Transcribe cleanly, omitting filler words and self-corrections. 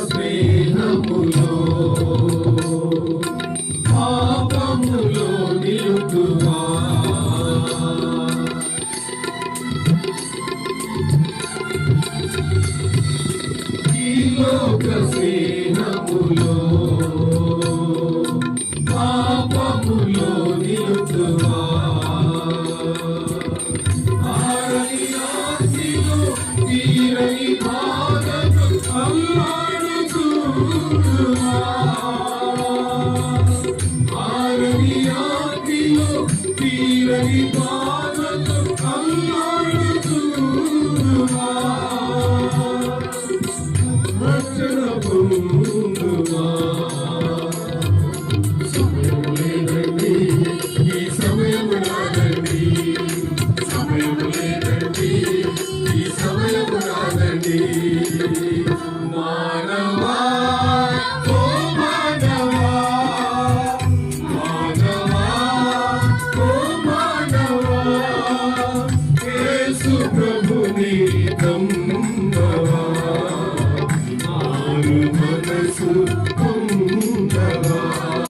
స్నేహములో పాపములో నిలుతువా ఈ లోక స్నేహములో పాపములో నిలుతువా ఆరని ఆశలో తీరని బాధను ఆరని ఆశలో తీరని బాధను అల్లాడుతువా రక్షణ పొందువా సమయం లేదండి ఈ సమయం రాదండి సమయం లేదండి ఈ సమయం రాదండి మానవా ఓ మానవా మానవా ఓ మానవా యేసు ప్రభుని నమ్మవా మారు మనసు